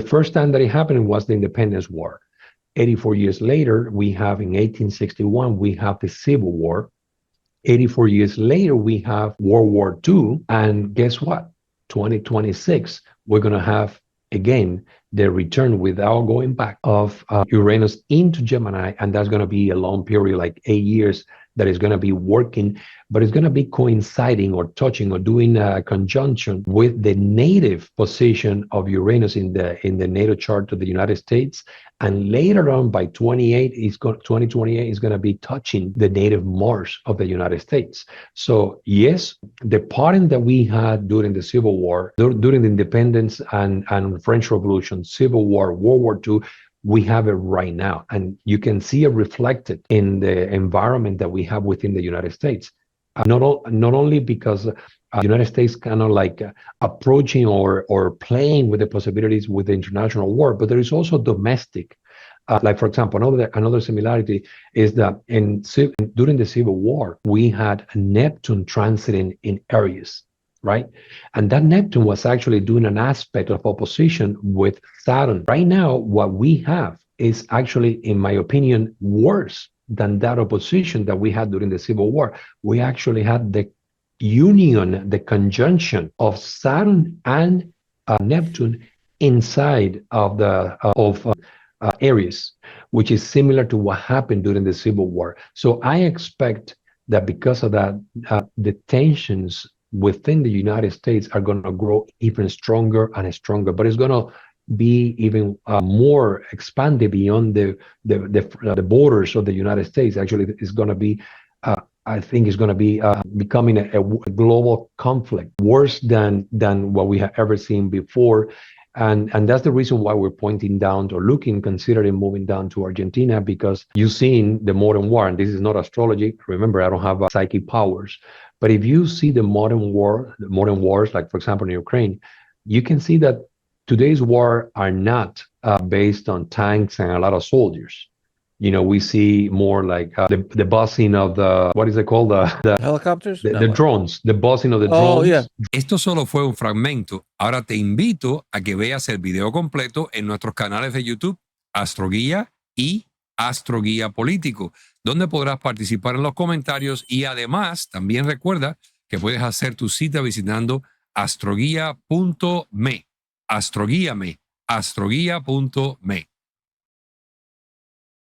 first time that it happened was the Independence War. 84 years later, we have in 1861, we have the Civil War. 84 years later, we have World War II. And guess what? 2026, we're going to have, again, the return without going back of Uranus into Gemini. And that's going to be a long period, like 8 years, that is going to be working, but it's going to be coinciding or touching or doing a conjunction with the native position of Uranus in the natal chart of the United States. And later on, by 2028, is going to be touching the native Mars of the United States. So yes, the pattern that we had during the Civil War, during the Independence and French Revolution, Civil War, World War II, we have it right now. And you can see it reflected in the environment that we have within the United States. Not only because the United States kind of like approaching or playing with the possibilities with the international war, but there is also domestic. Like, for example, another similarity is that during the Civil War, we had Neptune transiting in Aries, right? And that Neptune was actually doing an aspect of opposition with Saturn. Right now, what we have is actually, in my opinion, worse than that opposition that we had during the Civil War. We actually had the union, the conjunction of Saturn and Neptune inside of Aries, which is similar to what happened during the Civil War. So I expect that because of that, the tensions within the United States are going to grow even stronger and stronger, but it's going to be even more expanded beyond the borders of the United States. Actually, it's going to be, I think it's going to be becoming a global conflict, worse than what we have ever seen before. And that's the reason why we're pointing down or considering moving down to Argentina, because you've seen the modern war, and this is not astrology. Remember, I don't have psychic powers. But if you see the modern wars, like, for example, in Ukraine, you can see that today's war are not based on tanks and a lot of soldiers. You know, we see more like the buzzing of what is it called? The helicopters? The drones, the buzzing of the drones. Yeah. Esto solo fue un fragmento. Ahora te invito a que veas el video completo en nuestros canales de YouTube, Astroguía y Astroguía Político, donde podrás participar en los comentarios y además también recuerda que puedes hacer tu cita visitando astroguía.me. Astroguíame, astroguía.me.